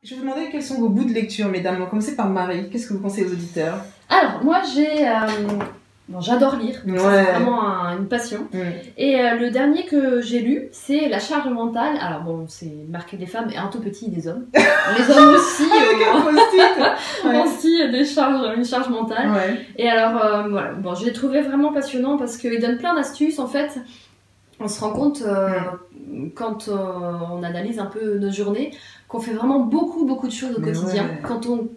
Je vous demandais quels sont vos goûts de lecture, mesdames. On va commencer par Marie. Qu'est-ce que vous conseillez aux auditeurs? Alors, moi, j'adore lire, donc ça, c'est vraiment une passion. Et le dernier que j'ai lu, c'est La charge mentale. Alors bon, c'est marqué des femmes et un tout petit des hommes. Les hommes aussi ont aussi une charge mentale. Et alors, voilà, bon, je l'ai trouvé vraiment passionnant parce qu'il donne plein d'astuces. En fait, on se rend compte, quand on analyse un peu nos journées, qu'on fait vraiment beaucoup de choses au quotidien. Quand on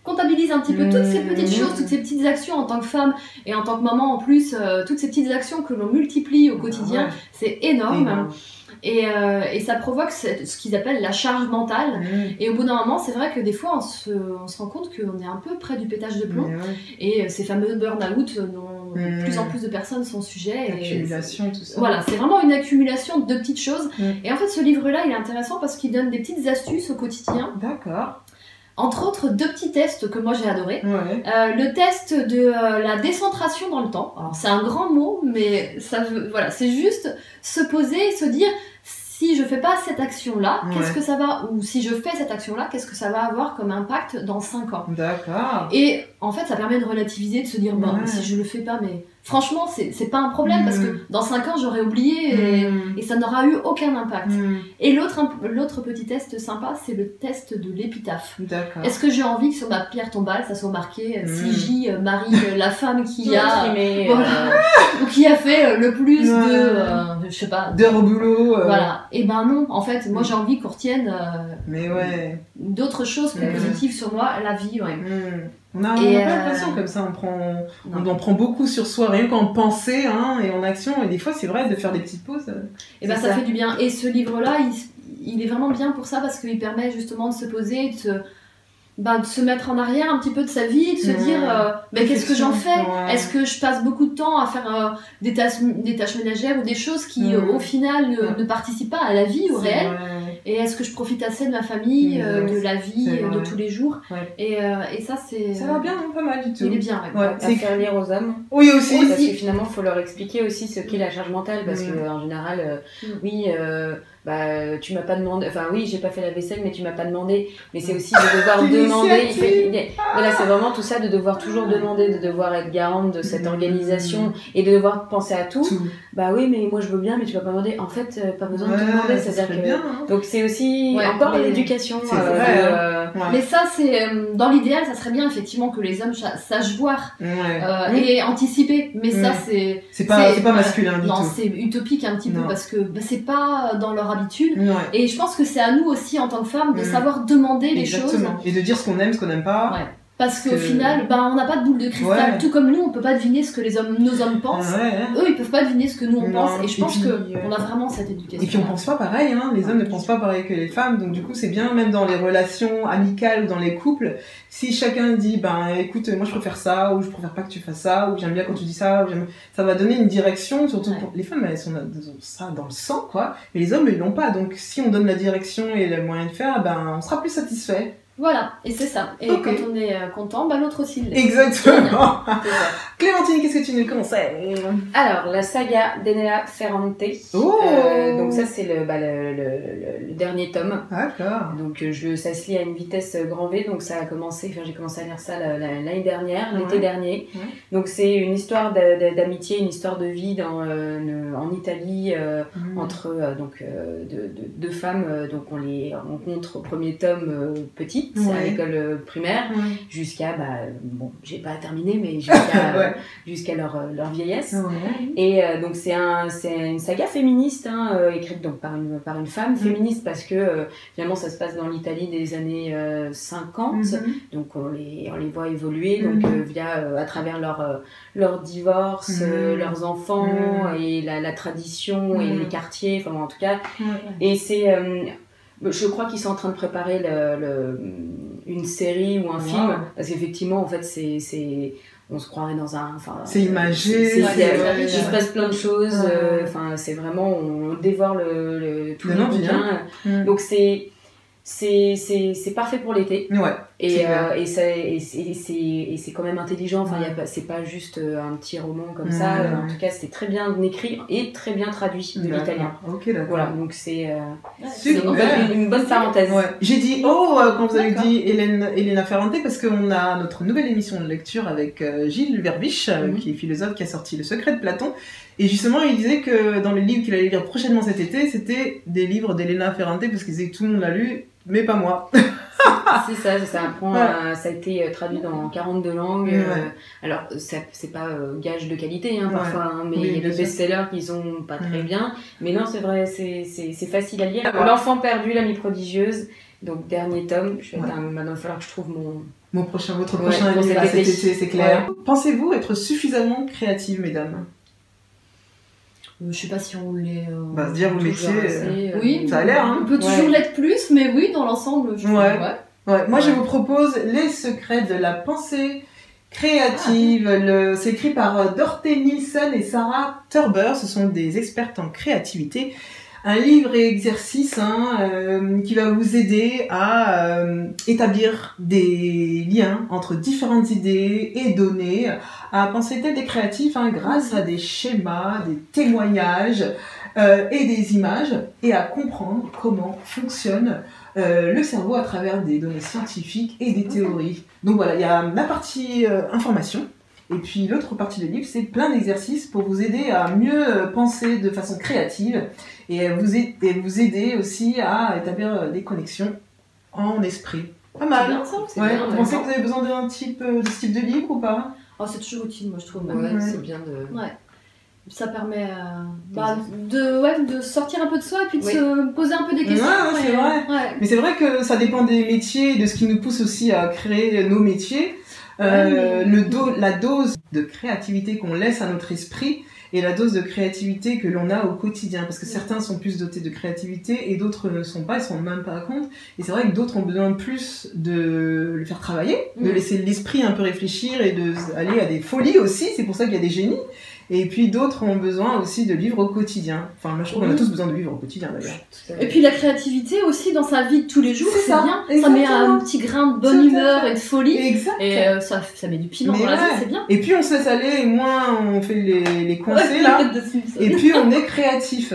comptabilise un petit peu toutes ces petites choses, toutes ces petites actions en tant que femme et en tant que maman en plus, toutes ces petites actions que l'on multiplie au quotidien, c'est énorme. Et ça provoque ce qu'ils appellent la charge mentale. Et au bout d'un moment, c'est vrai que des fois, on se rend compte qu'on est un peu près du pétage de plomb. Et ces fameux burn-out dont de plus en plus de personnes sont sujets. Accumulation, tout ça. Voilà, c'est vraiment une accumulation de petites choses. Et en fait, ce livre-là, il est intéressant parce qu'il donne des petites astuces au quotidien. D'accord. Entre autres, 2 petits tests que moi j'ai adoré. Le test de la décentration dans le temps. Alors c'est un grand mot, mais ça veut, voilà, c'est juste se poser et se dire si je fais pas cette action-là, qu'est-ce que ça va, ou si je fais cette action-là, qu'est-ce que ça va avoir comme impact dans 5 ans. D'accord. Et en fait, ça permet de relativiser, de se dire bon, si je le fais pas, mais franchement, c'est pas un problème parce que dans 5 ans, j'aurais oublié et ça n'aura eu aucun impact. Et l'autre petit test sympa, c'est le test de l'épitaphe. Est-ce que j'ai envie que sur ma pierre tombale, ça soit marqué Sigy Marie, la femme qui a ou qui a fait le plus de, je sais pas, d'heures au boulot. Voilà. Et ben non, en fait, moi j'ai envie qu'on retienne d'autres choses plus positives sur moi, la vie. On a pas l'impression comme ça, on en prend beaucoup sur soi, rien qu'en pensée et en action, et des fois c'est vrai de faire des petites pauses. Et ben ça fait du bien. Et ce livre-là, il est vraiment bien pour ça parce qu'il permet justement de se poser, de se mettre en arrière un petit peu de sa vie, de se dire qu'est-ce que j'en fais? Est-ce que je passe beaucoup de temps à faire des tâches ménagères ou des choses qui au final ne participent pas à la vie, au réel? Et est-ce que je profite assez de ma famille, de la vie, de tous les jours? Et ça, c'est... Ça va bien, pas mal du tout. Il est bien, C'est faire lire aux hommes. Oui, aussi. Parce que finalement, il faut leur expliquer aussi ce qu'est la charge mentale. Parce qu'en général, tu m'as pas demandé... Enfin, oui, j'ai pas fait la vaisselle, mais tu m'as pas demandé. Mais c'est aussi de devoir demander... Voilà, c'est vraiment tout ça, de devoir toujours demander, de devoir être garante de cette organisation et de devoir penser à tout. Bah oui, mais moi je veux bien, mais tu vas pas demander. En fait, pas besoin de te demander. C'est-à-dire que... Donc c'est aussi encore l'éducation. Mais ça, c'est dans l'idéal, ça serait bien effectivement que les hommes sachent voir et anticiper. Mais ça, c'est pas masculin du tout. Non, c'est utopique un petit peu parce que c'est pas dans leur habitude. Et je pense que c'est à nous aussi en tant que femmes de savoir demander les choses et de dire ce qu'on aime, ce qu'on n'aime pas. Parce qu'au final, on n'a pas de boule de cristal. Tout comme nous, on peut pas deviner ce que nos hommes pensent. Eux, ils peuvent pas deviner ce que nous on pense. Et je pense qu'on a vraiment cette éducation. Et puis on pense pas pareil, les hommes ne pensent pas pareil que les femmes. Donc du coup, c'est bien, même dans les relations amicales ou dans les couples, si chacun dit, écoute, moi je préfère ça, ou je préfère pas que tu fasses ça, ou j'aime bien quand tu dis ça, ça va donner une direction. Surtout pour les femmes, elles ont ça dans le sang, quoi. Mais les hommes, ils l'ont pas. Donc si on donne la direction et le moyen de faire, on sera plus satisfait. Voilà, et c'est ça. Et quand on est content, l'autre aussi l'est. Exactement. Clémentine, qu'est-ce que tu nous conseilles? Alors, la saga d'Enea Ferrante. Donc ça, c'est le dernier tome. D'accord. Donc ça se lit à une vitesse grand V. Donc ça a commencé, j'ai commencé à lire ça l'année dernière, l'été dernier. Donc c'est une histoire d'amitié, une histoire de vie en Italie entre deux femmes. Donc on les rencontre au premier tome petit. À l'école primaire, jusqu'à, j'ai pas terminé, mais jusqu'à leur vieillesse. Et donc c'est une saga féministe, écrite donc par une femme féministe, parce que finalement ça se passe dans l'Italie des années 50, donc on les voit évoluer, donc à travers leur divorce, leurs enfants, et la tradition, et les quartiers, enfin en tout cas, et c'est... je crois qu'ils sont en train de préparer une série ou un film, parce qu'effectivement, en fait, on se croirait dans un... c'est imagé, il se passe plein de choses, c'est vraiment, on dévore tout le bouquin. Donc c'est parfait pour l'été. Ouais. Et c'est quand même intelligent. Enfin, c'est pas juste un petit roman comme ça. En tout cas, c'est très bien écrit et très bien traduit de l'italien. Ok, d'accord. Voilà, donc c'est une bonne parenthèse. Ouais. J'ai dit quand vous avez dit Elena Ferrante, parce qu'on a notre nouvelle émission de lecture avec Gilles Verbiche, qui est philosophe, qui a sorti Le Secret de Platon. Et justement, il disait que dans les livres qu'il allait lire prochainement cet été, c'était des livres d'Elena Ferrante, parce qu'il disait que tout le monde l'a lu, mais pas moi. C'est ça. Ça a été traduit dans 42 langues. Alors, c'est pas gage de qualité, parfois, mais il y a des best-sellers qui sont pas très bien. Mais non, c'est vrai, c'est facile à lire. L'enfant perdu, l'amie prodigieuse. Donc, dernier tome. Maintenant, il va falloir que je trouve votre prochain livre cet été, c'est clair. Pensez-vous être suffisamment créative, mesdames? Je sais pas si on l'est. Se dire, vous métier. Oui, ça a l'air, hein. On peut toujours l'être plus, mais oui, dans l'ensemble, je trouve. Moi, je vous propose Les secrets de la pensée créative. C'est écrit par Dorte Nielsen et Sarah Turber. Ce sont des expertes en créativité. Un livre et exercice qui va vous aider à établir des liens entre différentes idées et données, à penser tel des créatifs grâce à des schémas, des témoignages et des images, et à comprendre comment fonctionne le cerveau à travers des données scientifiques et des théories. Donc voilà, il y a la partie information. Et puis l'autre partie du livre, c'est plein d'exercices pour vous aider à mieux penser de façon créative et vous aider aussi à établir des connexions en esprit. Pas mal. C'est bien ça, c'est bien. Vous pensez que vous avez besoin de ce type de livre ou pas? C'est toujours utile, moi je trouve. C'est bien de... Ça permet de sortir un peu de soi et puis de se poser un peu des questions. C'est vrai. Mais c'est vrai que ça dépend des métiers et de ce qui nous pousse aussi à créer nos métiers. La dose de créativité qu'on laisse à notre esprit et la dose de créativité que l'on a au quotidien, parce que certains sont plus dotés de créativité et d'autres ne le sont pas, ils ne se rendent même pas compte, et c'est vrai que d'autres ont besoin plus de le faire travailler, de laisser l'esprit un peu réfléchir et d'aller à des folies aussi, c'est pour ça qu'il y a des génies. Et puis d'autres ont besoin aussi de vivre au quotidien. Enfin, moi je trouve qu'on a tous besoin de vivre au quotidien d'ailleurs. Et puis la créativité aussi dans sa vie de tous les jours, c'est bien. Exactement. Ça met un petit grain de bonne humeur et de folie. Exact. Et ça met du piment dans la vie, c'est bien. Et puis on se laisse aller, et moins on fait les coincés là. Et puis on est créatif.